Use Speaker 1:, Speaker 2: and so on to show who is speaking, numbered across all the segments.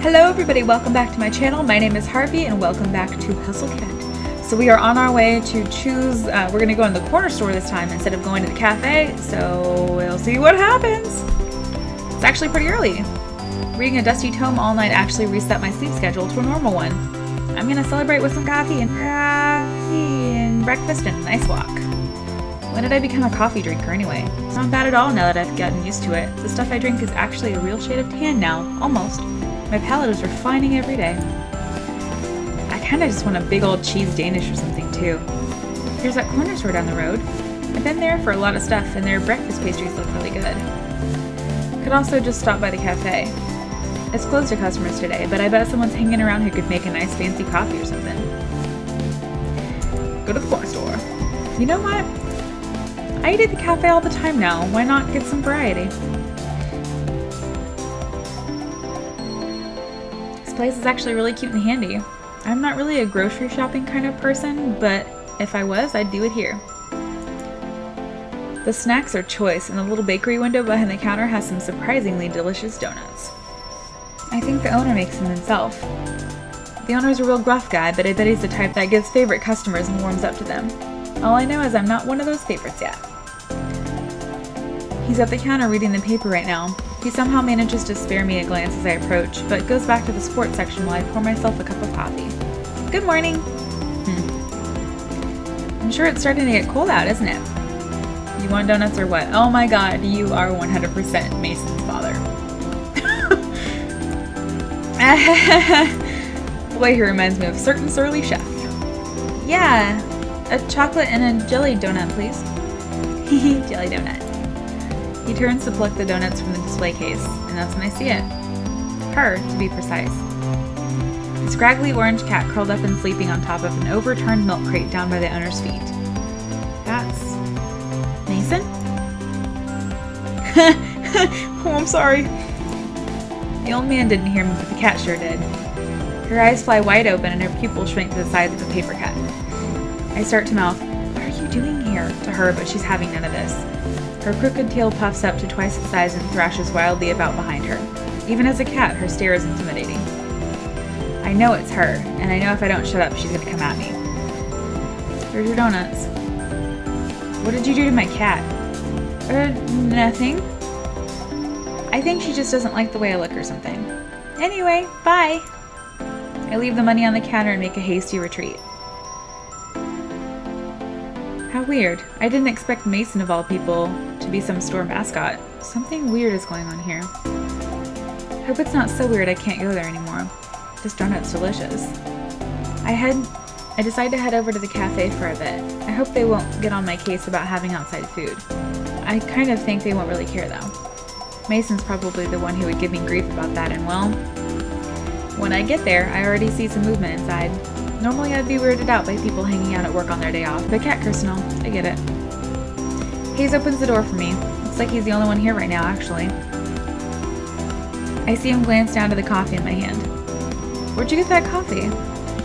Speaker 1: Hello everybody, welcome back to my channel. My name is Harvey and welcome back to Hustle Cat. So we are on our way to choose, we're going to go in the corner store this time instead of going to the cafe, so we'll see what happens. It's actually pretty early. Reading a dusty tome all night actually reset my sleep schedule to a normal one. I'm going to celebrate with some coffee and breakfast and a nice walk. When did I become a coffee drinker anyway? It's not bad at all now that I've gotten used to it. The stuff I drink is actually a real shade of tan now, almost. My palate is refining every day. I kinda just want a big old cheese Danish or something too. There's that corner store down the road. I've been there for a lot of stuff and their breakfast pastries look really good. Could also just stop by the cafe. It's closed to customers today, but I bet someone's hanging around who could make a nice fancy coffee or something. Go to the corner store. You know what? I eat at the cafe all the time now. Why not get some variety? This place is actually really cute and handy. I'm not really a grocery shopping kind of person, but if I was, I'd do it here. The snacks are choice, and the little bakery window behind the counter has some surprisingly delicious donuts. I think the owner makes them himself. The owner's a real gruff guy, but I bet he's the type that gives favorite customers and warms up to them. All I know is I'm not one of those favorites yet. He's at the counter reading the paper right now. He somehow manages to spare me a glance as I approach, but goes back to the sports section while I pour myself a cup of coffee. Good morning! I'm sure it's starting to get cold out, isn't it? You want donuts or what? Oh my god, you are 100% Mason's father. Boy, he reminds me of a certain surly chef. Yeah, a chocolate and a jelly donut, please. Jelly donut. He turns to pluck the donuts from the display case, and that's when I see it. Her, to be precise. A scraggly orange cat curled up and sleeping on top of an overturned milk crate down by the owner's feet. That's... Mason? Oh, I'm sorry. The old man didn't hear me, but the cat sure did. Her eyes fly wide open and her pupils shrink to the size of a paper cut. I start to mouth, "What are you doing here?" to her, but she's having none of this. Her crooked tail puffs up to twice its size and thrashes wildly about behind her. Even as a cat, her stare is intimidating. I know it's her, and I know if I don't shut up, she's gonna come at me. Here's your donuts. What did you do to my cat? Nothing. I think she just doesn't like the way I look or something. Anyway, bye! I leave the money on the counter and make a hasty retreat. How weird. I didn't expect Mason, of all people, to be some store mascot. Something weird is going on here. Hope it's not so weird I can't go there anymore. This donut's delicious. I decide to head over to the cafe for a bit. I hope they won't get on my case about having outside food. I kind of think they won't really care though. Mason's probably the one who would give me grief about that, and well, when I get there, I already see some movement inside. Normally I'd be weirded out by people hanging out at work on their day off, but cat personal, I get it. Hayes opens the door for me. Looks like he's the only one here right now, actually. I see him glance down to the coffee in my hand. Where'd you get that coffee?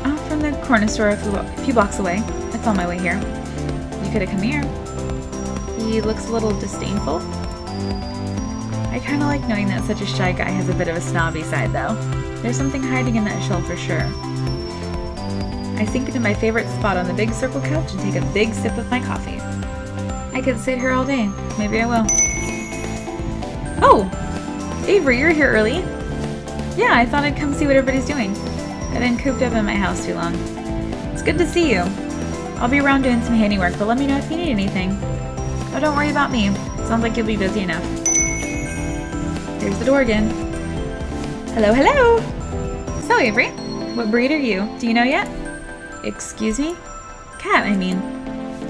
Speaker 1: Oh, from the corner store a few blocks away. It's on my way here. You could have come here. He looks a little disdainful. I kinda like knowing that such a shy guy has a bit of a snobby side, though. There's something hiding in that shell for sure. I sink into my favorite spot on the big circle couch and take a big sip of my coffee. I could sit here all day. Maybe I will. Oh! Avery, you're here early. Yeah, I thought I'd come see what everybody's doing. I've been cooped up in my house too long. It's good to see you. I'll be around doing some handiwork, but let me know if you need anything. Oh, don't worry about me. Sounds like you'll be busy enough. There's the door again. Hello, hello! So, Avery, what breed are you? Do you know yet? Excuse me? Cat, I mean.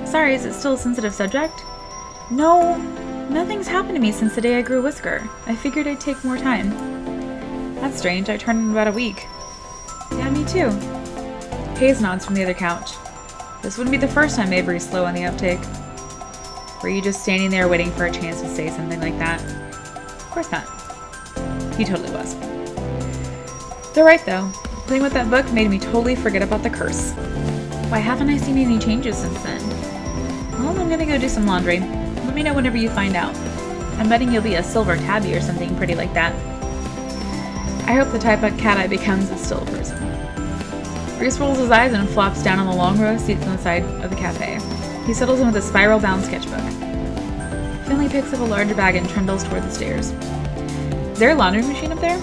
Speaker 1: Sorry, is it still a sensitive subject? No, nothing's happened to me since the day I grew a whisker. I figured I'd take more time. That's strange, I turned in about a week. Yeah, me too. Hayes nods from the other couch. This wouldn't be the first time Avery's slow on the uptake. Were you just standing there waiting for a chance to say something like that? Of course not. He totally was. They're right though. Playing with that book made me totally forget about the curse. Why haven't I seen any changes since then? Well, I'm gonna go do some laundry. Let me know whenever you find out. I'm betting you'll be a silver tabby or something pretty like that. I hope the type of cat I becomes is still a person. Reese rolls his eyes and flops down on the long row of seats on the side of the cafe. He settles in with a spiral-bound sketchbook. Finley picks up a larger bag and trundles toward the stairs. Is there a laundry machine up there?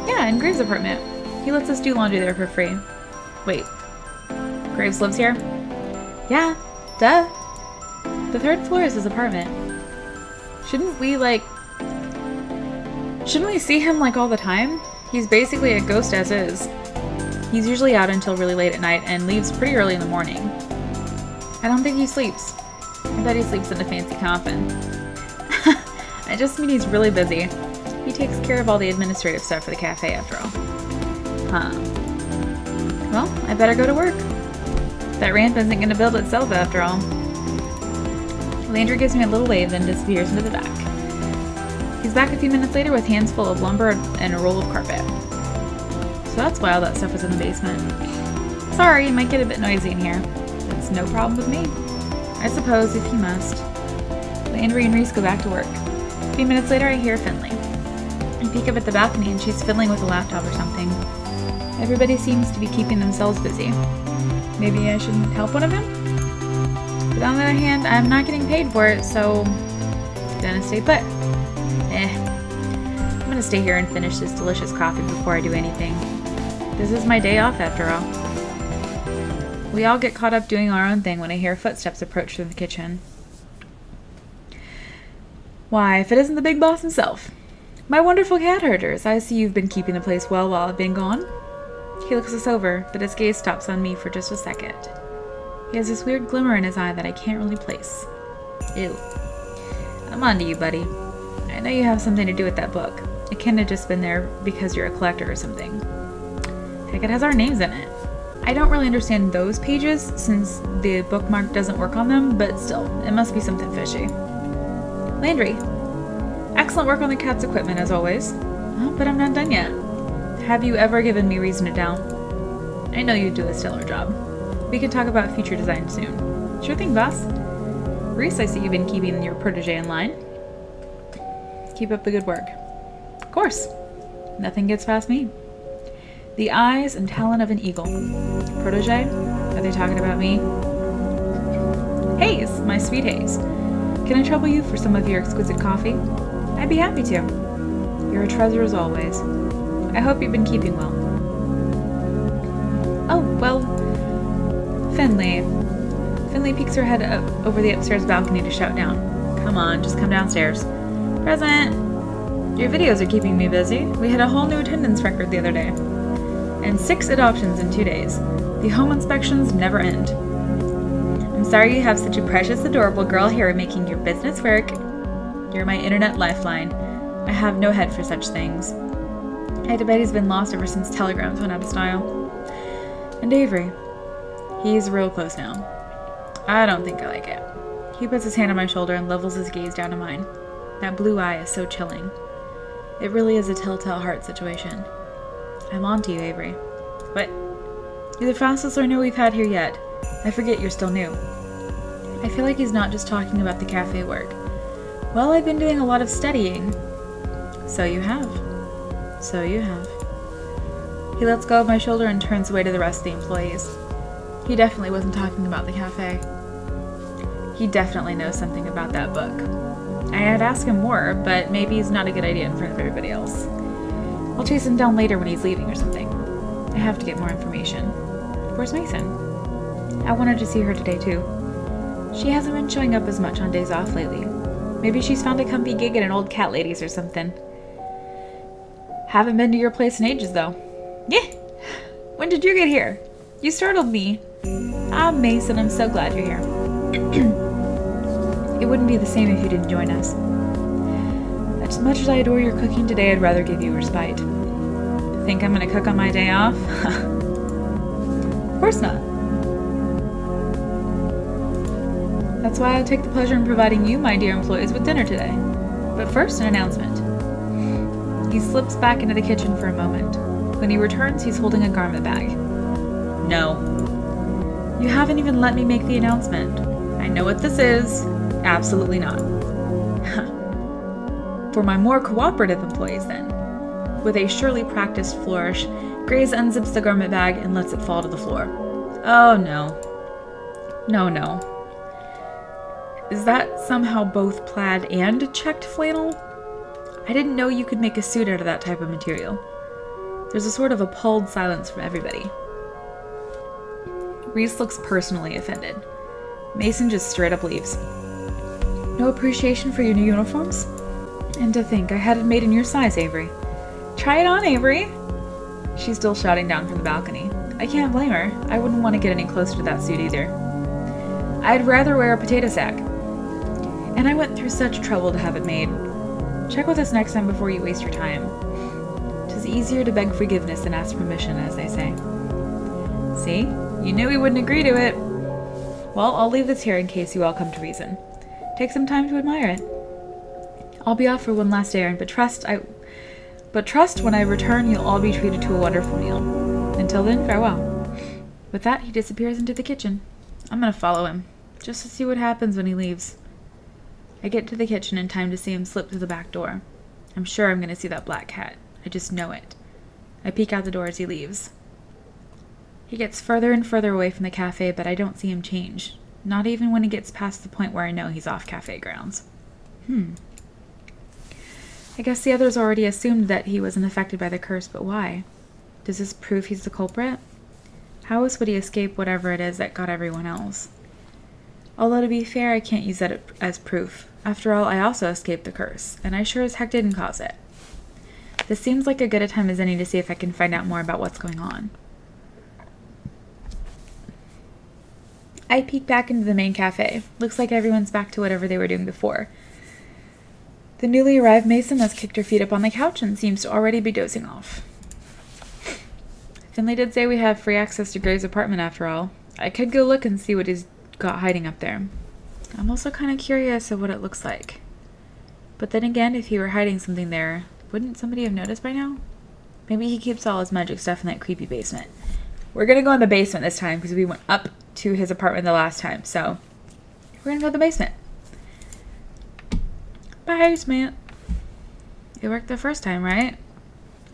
Speaker 1: Yeah, in Graves' apartment. He lets us do laundry there for free. Wait, Graves lives here? Yeah, duh. The 3rd floor is his apartment. Shouldn't we see him all the time? He's basically a ghost as is. He's usually out until really late at night and leaves pretty early in the morning. I don't think he sleeps. I bet he sleeps in a fancy coffin. I just mean he's really busy. He takes care of all the administrative stuff for the cafe after all. Huh. Well, I better go to work. That ramp isn't going to build itself after all. Landry gives me a little wave, then disappears into the back. He's back a few minutes later with hands full of lumber and a roll of carpet. So that's why all that stuff was in the basement. Sorry, it might get a bit noisy in here. That's no problem with me. I suppose, if you must. Landry and Reese go back to work. A few minutes later, I hear Finley. I peek up at the balcony and she's fiddling with a laptop or something. Everybody seems to be keeping themselves busy. Maybe I shouldn't help one of them? But on the other hand, I'm not getting paid for it, so gonna stay put. I'm gonna stay here and finish this delicious coffee before I do anything. This is my day off after all. We all get caught up doing our own thing when I hear footsteps approach from the kitchen. Why, if it isn't the big boss himself. My wonderful cat herders, I see you've been keeping the place well while I've been gone. He looks us over, but his gaze stops on me for just a second. He has this weird glimmer in his eye that I can't really place. Ew. I'm on to you, buddy. I know you have something to do with that book. It can't have just been there because you're a collector or something. Heck, it has our names in it. I don't really understand those pages since the bookmark doesn't work on them, but still, it must be something fishy. Landry. Excellent work on the cat's equipment as always. Oh, but I'm not done yet. Have you ever given me reason to doubt? I know you do a stellar job. We can talk about future design soon. Sure thing, boss. Reese, I see you've been keeping your protege in line. Keep up the good work. Of course. Nothing gets past me. The eyes and talon of an eagle. Protege? Are they talking about me? Hayes, my sweet Hayes. Can I trouble you for some of your exquisite coffee? I'd be happy to. You're a treasure as always. I hope you've been keeping well. Oh, well, Finley. Finley peeks her head up over the upstairs balcony to shout down. Come on, just come downstairs. Present. Your videos are keeping me busy. We had a whole new attendance record the other day. And 6 adoptions in 2 days. The home inspections never end. I'm sorry you have such a precious, adorable girl here making your business work. You're my internet lifeline. I have no head for such things. I bet he's been lost ever since telegrams went out of style. And Avery. He's real close now. I don't think I like it. He puts his hand on my shoulder and levels his gaze down to mine. That blue eye is so chilling. It really is a telltale heart situation. I'm on to you, Avery. What? You're the fastest learner we've had here yet. I forget you're still new. I feel like he's not just talking about the cafe work. Well, I've been doing a lot of studying. So you have. So you have. He lets go of my shoulder and turns away to the rest of the employees. He definitely wasn't talking about the cafe. He definitely knows something about that book. I had asked him more, but maybe it's not a good idea in front of everybody else. I'll chase him down later when he's leaving or something. I have to get more information. Where's Mason? I wanted to see her today too. She hasn't been showing up as much on days off lately. Maybe she's found a comfy gig at an old cat lady's or something. Haven't been to your place in ages though. Yeah. When did you get here? You startled me. Ah, Mason, I'm so glad you're here. It wouldn't be the same if you didn't join us. As much as I adore your cooking today, I'd rather give you respite. Think I'm gonna cook on my day off? Of course not. That's why I take the pleasure in providing you, my dear employees, with dinner today. But first, an announcement. He slips back into the kitchen for a moment. When he returns, he's holding a garment bag. No. You haven't even let me make the announcement. I know what this is. Absolutely not. For my more cooperative employees, then. With a surely practiced flourish, Graves unzips the garment bag and lets it fall to the floor. Oh no. No. Is that somehow both plaid and checked flannel? I didn't know you could make a suit out of that type of material. There's a sort of appalled silence from everybody. Reese looks personally offended. Mason just straight up leaves. No appreciation for your new uniforms? And to think I had it made in your size, Avery. Try it on, Avery! She's still shouting down from the balcony. I can't blame her. I wouldn't want to get any closer to that suit either. I'd rather wear a potato sack. And I went through such trouble to have it made. Check with us next time before you waste your time. 'Tis easier to beg forgiveness than ask permission, as they say. See? You knew we wouldn't agree to it. Well, I'll leave this here in case you all come to reason. Take some time to admire it. I'll be off for one last errand, but trust when I return you'll all be treated to a wonderful meal. Until then, farewell. With that, he disappears into the kitchen. I'm gonna follow him, just to see what happens when he leaves. I get to the kitchen in time to see him slip through the back door. I'm sure I'm gonna see that black cat. I just know it. I peek out the door as he leaves. He gets further and further away from the cafe, but I don't see him change. Not even when he gets past the point where I know he's off cafe grounds. I guess the others already assumed that he wasn't affected by the curse, but why? Does this prove he's the culprit? How else would he escape whatever it is that got everyone else? Although to be fair, I can't use that as proof. After all, I also escaped the curse, and I sure as heck didn't cause it. This seems like as good a time as any to see if I can find out more about what's going on. I peek back into the main cafe. Looks like everyone's back to whatever they were doing before. The newly arrived Mason has kicked her feet up on the couch and seems to already be dozing off. Finley did say we have free access to Graves' apartment after all. I could go look and see what he's got hiding up there. I'm also kind of curious of what it looks like. But then again, if he were hiding something there, wouldn't somebody have noticed by now? Maybe he keeps all his magic stuff in that creepy basement. We're gonna go in the basement this time because we went up to his apartment the last time, so we're gonna go to the basement. Basement. It worked the first time, right?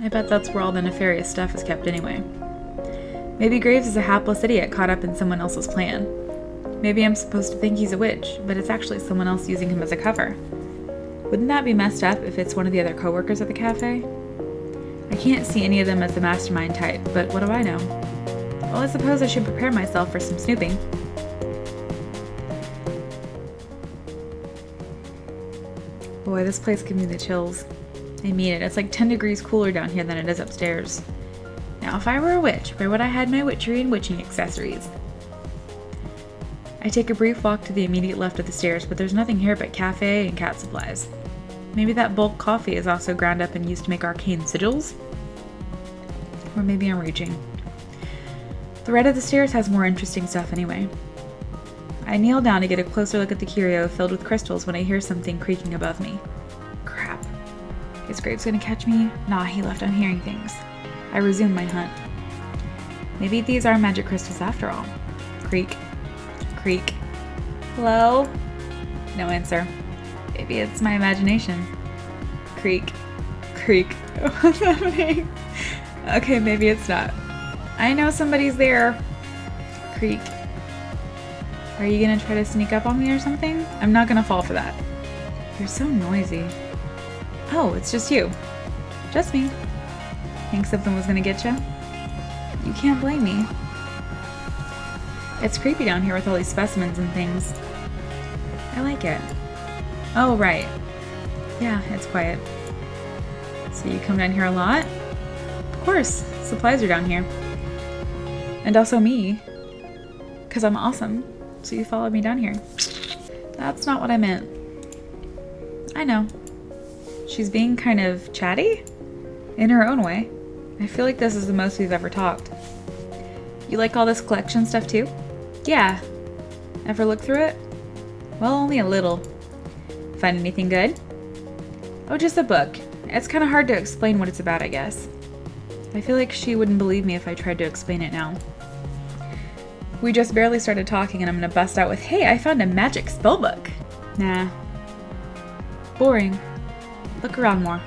Speaker 1: I bet that's where all the nefarious stuff is kept anyway. Maybe Graves is a hapless idiot caught up in someone else's plan. Maybe I'm supposed to think he's a witch, but it's actually someone else using him as a cover. Wouldn't that be messed up if it's one of the other coworkers at the cafe? I can't see any of them as the mastermind type, but what do I know? Well, I suppose I should prepare myself for some snooping. Boy, this place gives me the chills. I mean it. It's like 10 degrees cooler down here than it is upstairs. Now, if I were a witch, where would I hide my witchery and witching accessories? I take a brief walk to the immediate left of the stairs, but there's nothing here but cafe and cat supplies. Maybe that bulk coffee is also ground up and used to make arcane sigils? Or maybe I'm reaching. The right of the stairs has more interesting stuff anyway. I kneel down to get a closer look at the curio filled with crystals when I hear something creaking above me. Crap. Is Graves gonna catch me? Nah, he left on hearing things. I resume my hunt. Maybe these are magic crystals after all. Creak. Creak. Hello? No answer. Maybe it's my imagination. Creak. Creak. What's happening? Okay, maybe it's not. I know somebody's there. Creak. Are you gonna try to sneak up on me or something? I'm not gonna fall for that. You're so noisy. Oh, it's just you. Just me. Think something was gonna get you? You can't blame me. It's creepy down here with all these specimens and things. I like it. Oh, right. Yeah, it's quiet. So you come down here a lot? Of course, supplies are down here. And also me. 'Cause I'm awesome. So you followed me down here. That's not what I meant. I know. She's being kind of chatty? In her own way. I feel like this is the most we've ever talked. You like all this collection stuff too? Yeah. Ever look through it? Well, only a little. Find anything good? Oh, just a book. It's kind of hard to explain what it's about, I guess. I feel like she wouldn't believe me if I tried to explain it now. We just barely started talking and I'm gonna bust out with, hey, I found a magic spellbook. Nah. Boring. Look around more.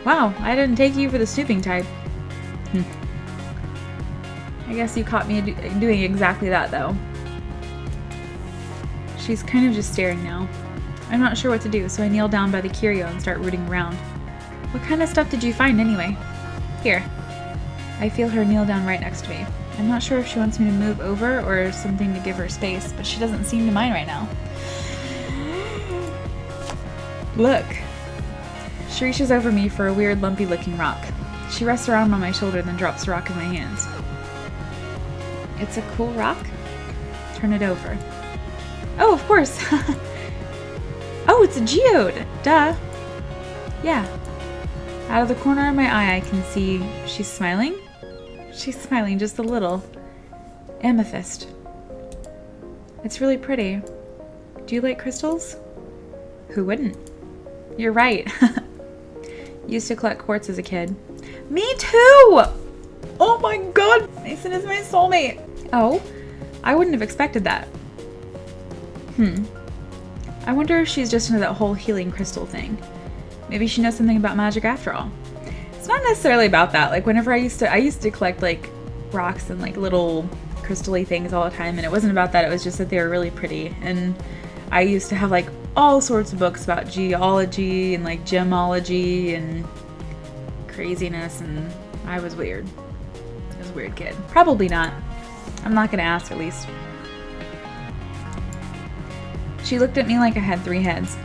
Speaker 1: Wow, I didn't take you for the snooping type. I guess you caught me doing exactly that, though. She's kind of just staring now. I'm not sure what to do, so I kneel down by the curio and start rooting around. What kind of stuff did you find, anyway? Here. I feel her kneel down right next to me. I'm not sure if she wants me to move over or something to give her space, but she doesn't seem to mind right now. Look. She reaches over me for a weird, lumpy-looking rock. She rests her arm on my shoulder, then drops the rock in my hands. It's a cool rock? Turn it over. Oh, of course! Oh, it's a geode! Duh! Yeah. Out of the corner of my eye, I can see she's smiling. She's smiling just a little. Amethyst. It's really pretty. Do you like crystals? Who wouldn't? You're right. Used to collect quartz as a kid. Me too! Oh my god! Mason is my soulmate! Oh, I wouldn't have expected that. I wonder if she's just into that whole healing crystal thing. Maybe she knows something about magic after all. It's not necessarily about that. Like whenever I used to collect like rocks and like little crystal-y things all the time, and it wasn't about that. It was just that they were really pretty. And I used to have like all sorts of books about geology and like gemology and craziness, and I was weird. I was a weird kid. Probably not. I'm not gonna ask, at least. She looked at me like I had 3 heads.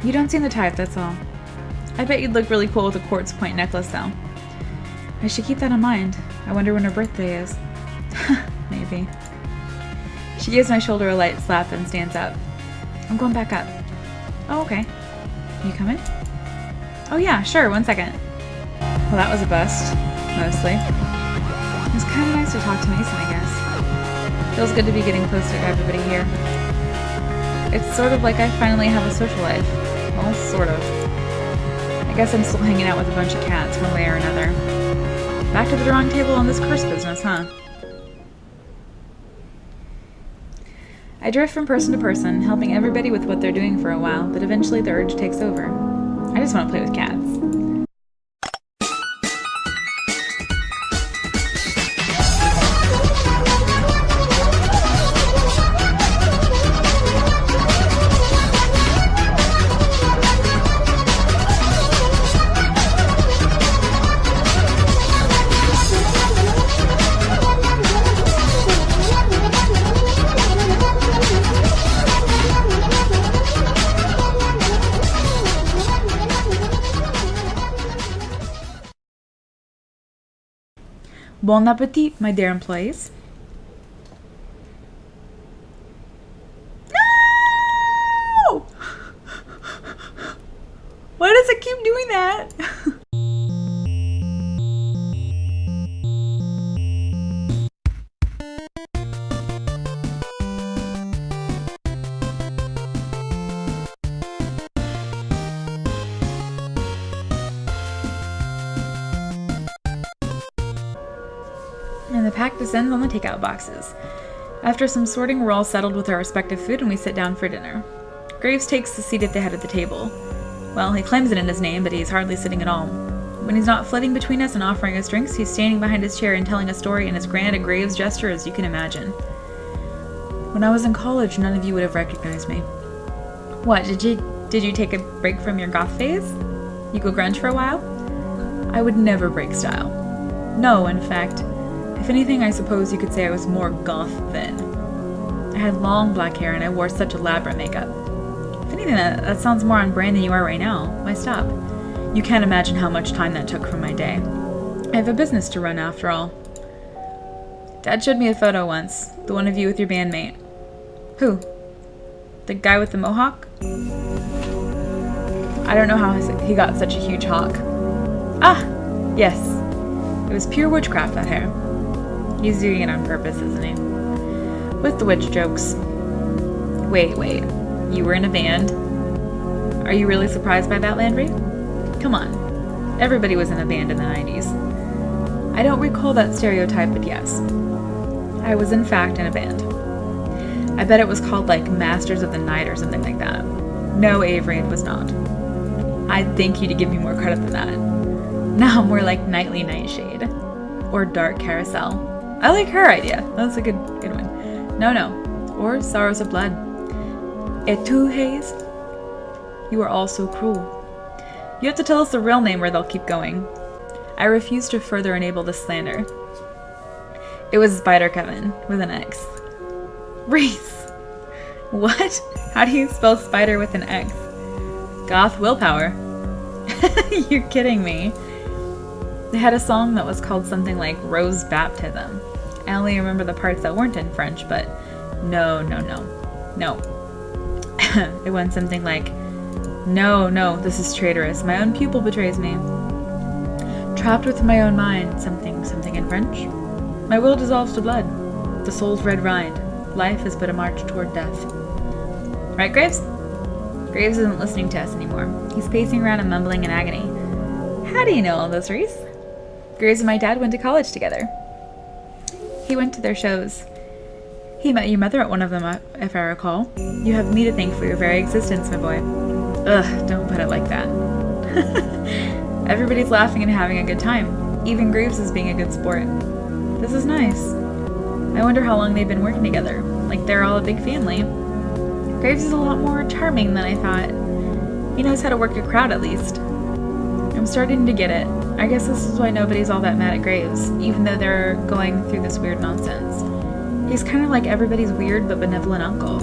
Speaker 1: You don't seem the type, that's all. I bet you'd look really cool with a quartz point necklace, though. I should keep that in mind. I wonder when her birthday is. Maybe. She gives my shoulder a light slap and stands up. I'm going back up. Oh, okay. You coming? Oh yeah, sure, 1 second. Well, that was a bust. Mostly. It was kind of nice to talk to Mason, I guess. Feels good to be getting close to everybody here. It's sort of like I finally have a social life. Well, sort of. I guess I'm still hanging out with a bunch of cats, one way or another. Back to the drawing table on this curse business, huh? I drift from person to person, helping everybody with what they're doing for a while, but eventually the urge takes over. I just want to play with cats. Bon appetit, my dear employees. No! Why does it keep doing that? And the pack descends on the takeout boxes. After some sorting, we're all settled with our respective food and we sit down for dinner. Graves takes the seat at the head of the table. Well, he claims it in his name, but he's hardly sitting at all. When he's not flitting between us and offering us drinks, he's standing behind his chair and telling a story in as grand a Graves gesture as you can imagine. When I was in college, none of you would have recognized me. What, did you take a break from your goth phase? You go grunge for a while? I would never break style. No, in fact, if anything, I suppose you could say I was more goth then. I had long black hair and I wore such elaborate makeup. If anything, that sounds more on brand than you are right now. Why stop? You can't imagine how much time that took from my day. I have a business to run after all. Dad showed me a photo once, the one of you with your bandmate. Who? The guy with the mohawk? I don't know how he got such a huge hawk. Ah! Yes. It was pure witchcraft, that hair. He's doing it on purpose, isn't he? With the witch jokes. Wait. You were in a band? Are you really surprised by that, Landry? Come on. Everybody was in a band in the 90s. I don't recall that stereotype, but yes. I was in fact in a band. I bet it was called like Masters of the Night or something like that. No, Avery, it was not. I'd thank you to give me more credit than that. Now more like Nightly Nightshade. Or Dark Carousel. I like her idea. That's a good one. No. Or Sorrows of Blood. Et tu, Haze? You are all so cruel. You have to tell us the real name or they'll keep going. I refuse to further enable this slander. It was Spider Kevin, with an X. Reese! What? How do you spell spider with an X? Goth willpower. You're kidding me. They had a song that was called something like Rose Baptism. I only remember the parts that weren't in French, but no. It went something like, No, this is traitorous. My own pupil betrays me. Trapped within my own mind, something in French. My will dissolves to blood. The soul's red rind. Life is but a march toward death. Right, Graves? Graves isn't listening to us anymore. He's pacing around and mumbling in agony. How do you know all this, Reese? Graves and my dad went to college together. He went to their shows. He met your mother at one of them, if I recall. You have me to thank for your very existence, my boy. Ugh, don't put it like that. Everybody's laughing and having a good time. Even Graves is being a good sport. This is nice. I wonder how long they've been working together. Like they're all a big family. Graves is a lot more charming than I thought. He knows how to work a crowd at least. I'm starting to get it. I guess this is why nobody's all that mad at Graves, even though they're going through this weird nonsense. He's kind of like everybody's weird but benevolent uncle.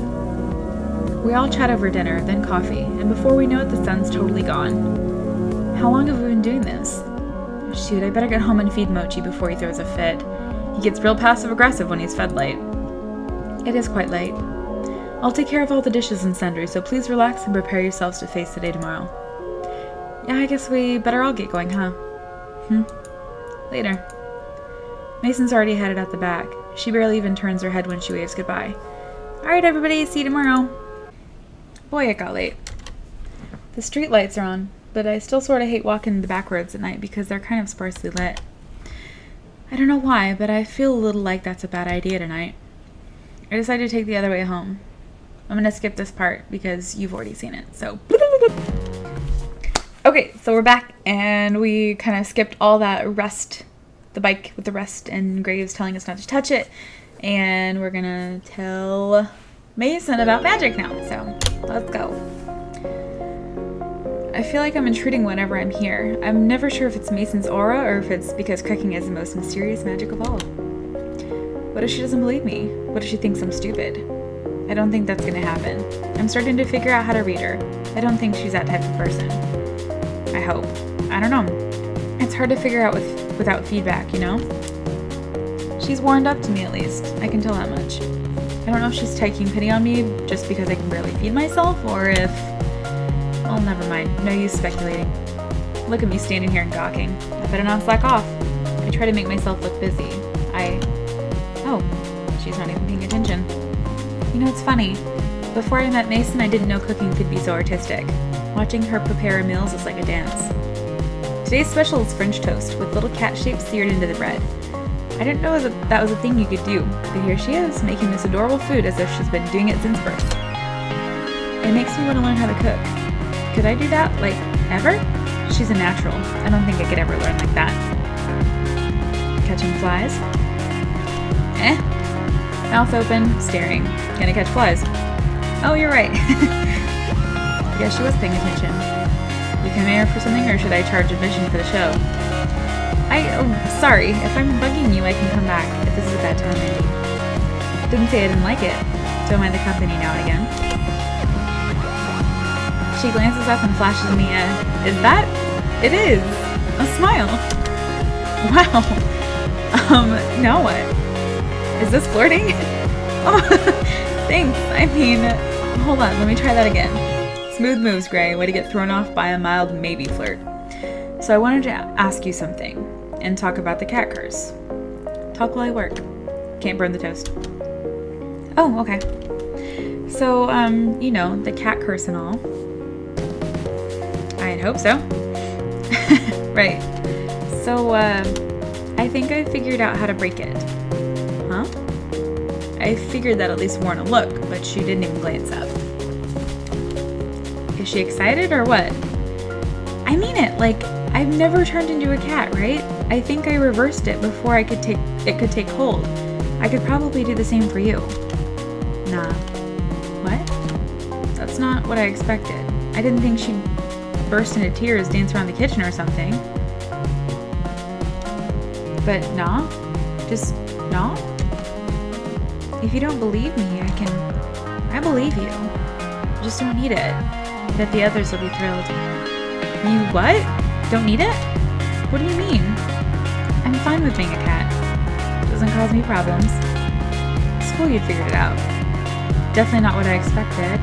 Speaker 1: We all chat over dinner, then coffee, and before we know it, the sun's totally gone. How long have we been doing this? Shoot, I better get home and feed Mochi before he throws a fit. He gets real passive-aggressive when he's fed late. It is quite late. I'll take care of all the dishes and sundries, so please relax and prepare yourselves to face the day tomorrow. Yeah, I guess we better all get going, huh? Later. Mason's already headed out the back. She barely even turns her head when she waves goodbye. Alright, everybody, see you tomorrow. Boy, it got late. The street lights are on, but I still sort of hate walking the back roads at night because they're kind of sparsely lit. I don't know why, but I feel a little like that's a bad idea tonight. I decided to take the other way home. I'm gonna skip this part because you've already seen it, so... Okay, so we're back, and we kind of skipped all that rust, the bike with the rust, and Graves telling us not to touch it, and we're gonna tell Mason about magic now, so let's go. I feel like I'm intruding whenever I'm here. I'm never sure if it's Mason's aura or if it's because cooking is the most mysterious magic of all. What if she doesn't believe me? What if she thinks I'm stupid? I don't think that's gonna happen. I'm starting to figure out how to read her. I don't think she's that type of person. I hope. I don't know. It's hard to figure out without feedback, you know? She's warmed up to me at least. I can tell that much. I don't know if she's taking pity on me just because I can barely feed myself or if... Well, never mind. No use speculating. Look at me standing here and gawking. I better not slack off. I try to make myself look busy. Oh, she's not even paying attention. You know, it's funny. Before I met Mason, I didn't know cooking could be so artistic. Watching her prepare her meals is like a dance. Today's special is French toast with little cat shapes seared into the bread. I didn't know that was a thing you could do, but here she is, making this adorable food as if she's been doing it since birth. It makes me want to learn how to cook. Could I do that, like, ever? She's a natural. I don't think I could ever learn like that. Catching flies? Mouth open, staring. Gonna catch flies. Oh, you're right. I guess she was paying attention. You come here for something, or should I charge admission for the show? Sorry. If I'm bugging you, I can come back. If this is a bad time, maybe. Didn't say I didn't like it. Don't mind the company now and again. She glances up and flashes me a, is that? It is! A smile! Wow! Now what? Is this flirting? Oh, thanks. I mean, hold on, let me try that again. Smooth moves, Gray. Way to get thrown off by a mild maybe flirt. So I wanted to ask you something, and talk about the cat curse. Talk while I work. Can't burn the toast. Oh, okay. So, you know, the cat curse and all. I'd hope so. Right. So, I think I figured out how to break it. Huh? I figured that at least warrant a look, but she didn't even glance up. Is she excited or what? I mean it, like, I've never turned into a cat, right? I think I reversed it before it could take hold. I could probably do the same for you. Nah. What? That's not what I expected. I didn't think she'd burst into tears, dance around the kitchen or something. But nah? Just nah? If you don't believe me, I believe you. You just don't need it. Bet the others will be thrilled. You what? Don't need it? What do you mean? I'm fine with being a cat. It doesn't cause me problems. School, you'd figured it out. Definitely not what I expected.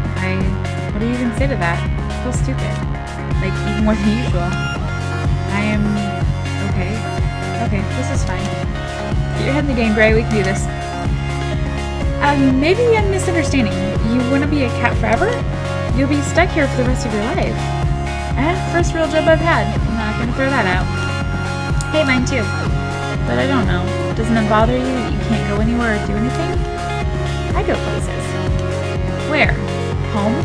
Speaker 1: What do you even say to that? I feel stupid. Like, even more than usual. I am okay. Okay, this is fine. Get your head in the game, Gray. We can do this. Maybe I'm misunderstanding. You want to be a cat forever? You'll be stuck here for the rest of your life. First real job I've had. I'm not gonna throw that out. Hey, mine too. But I don't know. Doesn't it bother you that you can't go anywhere or do anything? I go places. Where? Home?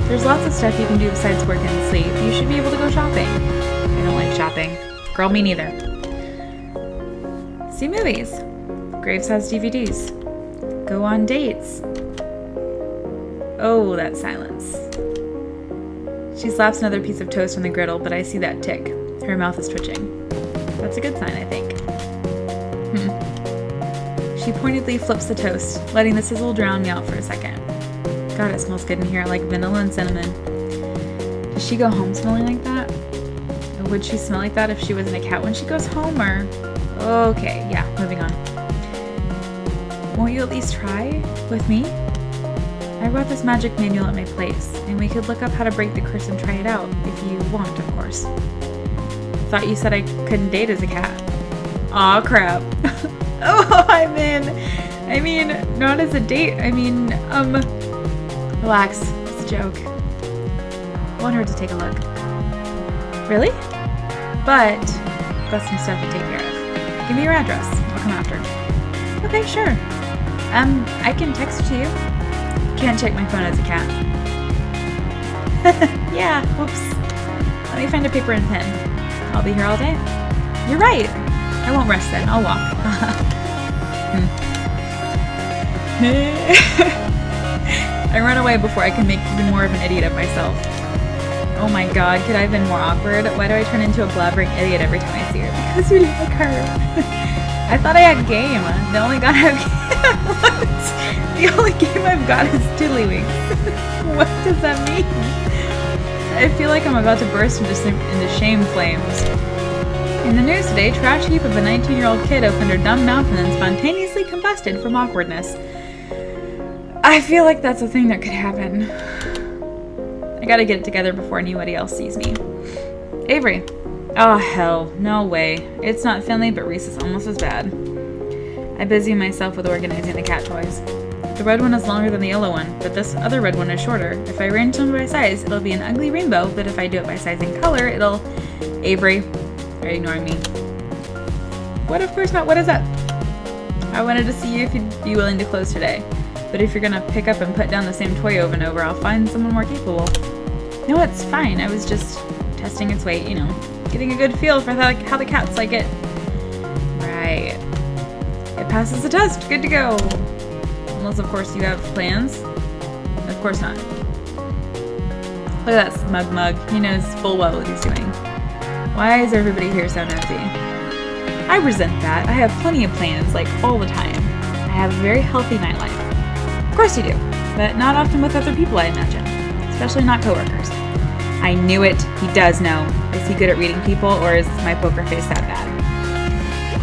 Speaker 1: There's lots of stuff you can do besides work and sleep. You should be able to go shopping. I don't like shopping. Girl, me neither. See movies. Graves has DVDs. Go on dates. Oh, that silence. She slaps another piece of toast on the griddle, but I see that tick. Her mouth is twitching. That's a good sign, I think. She pointedly flips the toast, letting the sizzle drown me out for a second. God, it smells good in here, like vanilla and cinnamon. Does she go home smelling like that? Or would she smell like that if she wasn't a cat when she goes home, or... Okay, yeah, moving on. Won't you at least try with me? I brought this magic manual at my place, and we could look up how to break the curse and try it out, if you want, of course. Thought you said I couldn't date as a cat. Aw, crap. Oh, I mean, not as a date, relax, it's a joke. I want her to take a look. Really? But, got some stuff to take care of. Give me your address, I'll come after. Okay, sure. I can text it to you. Can't check my phone as a cat. Yeah, whoops. Let me find a paper and pen. I'll be here all day. You're right. I won't rest then. I'll walk. I run away before I can make even more of an idiot of myself. Oh my god, could I have been more awkward? Why do I turn into a blabbering idiot every time I see her? Because you didn't like her. I thought I had game. The only god I have what? The only game I've got is Tiddlywinks. What does that mean? I feel like I'm about to burst into shame flames. In the news today, trash heap of a 19-year-old kid opened her dumb mouth and then spontaneously combusted from awkwardness. I feel like that's a thing that could happen. I gotta get it together before anybody else sees me. Avery. Oh, hell. No way. It's not Finley, but Reese is almost as bad. I busy myself with organizing the cat toys. The red one is longer than the yellow one, but this other red one is shorter. If I arrange them by size, it'll be an ugly rainbow, but if I do it by size and color, it'll... Avery. Are you ignoring me? What? Of course not. What is that? I wanted to see if you'd be willing to close today. But if you're gonna pick up and put down the same toy over and over, I'll find someone more capable. No, it's fine. I was just testing its weight, getting a good feel for how the cats like it. Right. It passes the test. Good to go. Unless, of course, you have plans. Of course not. Look at that smug mug. He knows full well what he's doing. Why is everybody here so nosy? I resent that. I have plenty of plans, like, all the time. I have a very healthy nightlife. Of course you do, but not often with other people, I imagine. Especially not coworkers. I knew it. He does know. Is he good at reading people, or is my poker face that bad?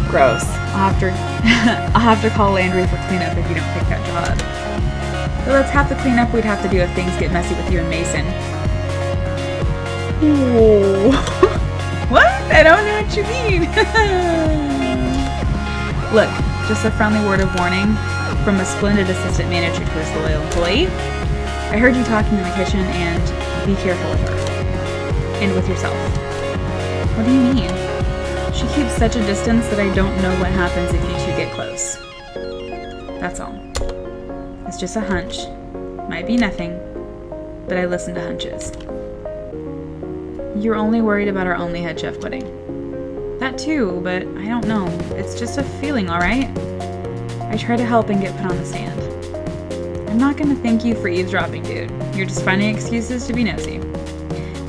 Speaker 1: Gross. I'll have to call Landry for cleanup if you don't pick that job. But that's half the cleanup we'd have to do if things get messy with you and Mason. Ooh. What? I don't know what you mean. Look, just a friendly word of warning from a splendid assistant manager to his loyal employee. I heard you talking in the kitchen, and be careful with her. And with yourself. What do you mean? She keeps such a distance that I don't know what happens if you two get close. That's all. It's just a hunch. Might be nothing, but I listen to hunches. You're only worried about our only head chef quitting. That too, but I don't know. It's just a feeling, alright? I try to help and get put on the stand. I'm not gonna thank you for eavesdropping, dude. You're just finding excuses to be nosy.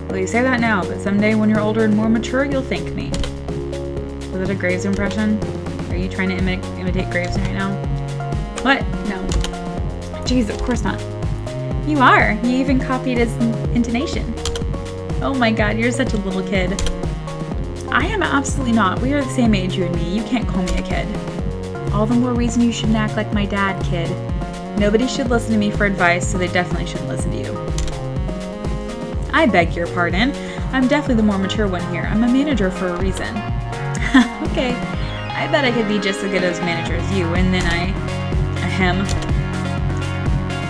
Speaker 1: Well, you say that now, but someday when you're older and more mature, you'll thank me. Was it a Graves impression? Are you trying to imitate Graves right now? What? No. Jeez, of course not. You are. You even copied his intonation. Oh my god, you're such a little kid. I am absolutely not. We are the same age, you and me. You can't call me a kid. All the more reason you shouldn't act like my dad, kid. Nobody should listen to me for advice, so they definitely shouldn't listen to you. I beg your pardon. I'm definitely the more mature one here. I'm a manager for a reason. Okay. I bet I could be just as good as manager as you, and then ahem.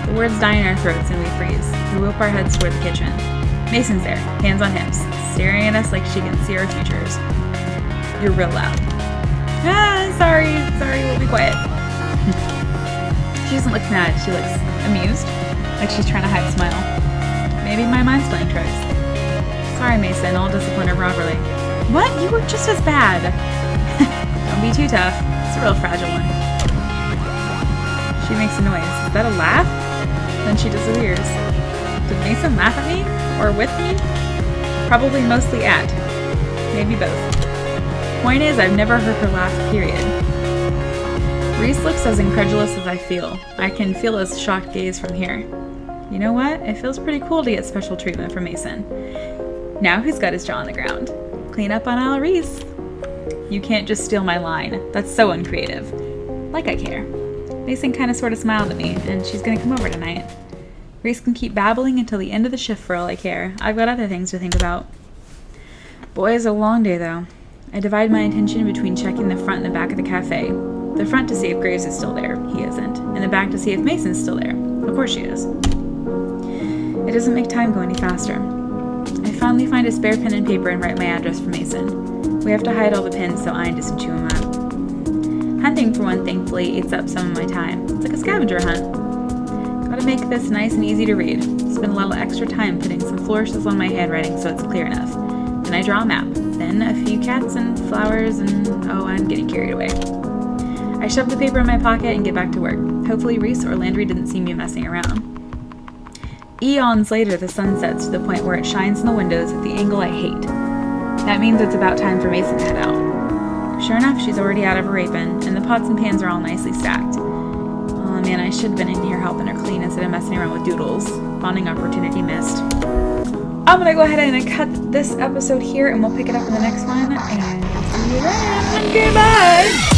Speaker 1: The words die in our throats and we freeze. We whip our heads toward the kitchen. Mason's there, hands on hips, staring at us like she can see our futures. You're real loud. Sorry, we'll be quiet. She doesn't look mad, she looks amused, like she's trying to hide a smile. Maybe my mind's playing tricks. Sorry, Mason, I'll discipline her properly. What? You were just as bad. Don't be too tough. It's a real fragile one. She makes a noise. Is that a laugh? Then she disappears. Did Mason laugh at me? Or with me? Probably mostly at. Maybe both. Point is, I've never heard her laugh, period. Reese looks as incredulous as I feel. I can feel his shocked gaze from here. You know what? It feels pretty cool to get special treatment from Mason. Now who's got his jaw on the ground? Clean up on Ala Reese. You can't just steal my line. That's so uncreative. Like I care. Mason kind of sort of smiled at me, and she's gonna come over tonight. Reese can keep babbling until the end of the shift for all I care. I've got other things to think about. Boy, it's a long day though. I divide my attention between checking the front and the back of the cafe. The front to see if Graves is still there. He isn't. And the back to see if Mason's still there. Of course she is. It doesn't make time go any faster. I finally find a spare pen and paper and write my address for Mason. We have to hide all the pins so Ian doesn't chew him up. Hunting, for one, thankfully, eats up some of my time. It's like a scavenger hunt. Gotta make this nice and easy to read. Spend a little extra time putting some flourishes on my handwriting so it's clear enough. Then I draw a map. Then a few cats and flowers and... oh, I'm getting carried away. I shove the paper in my pocket and get back to work. Hopefully Reese or Landry didn't see me messing around. Eons later, the sun sets to the point where it shines in the windows at the angle I hate. That means it's about time for Mason to head out. Sure enough, she's already out of her apron, and the pots and pans are all nicely stacked. Oh man, I should have been in here helping her clean instead of messing around with doodles. Bonding opportunity missed. I'm gonna go ahead and cut this episode here, and we'll pick it up in the next one, and see you then. Goodbye!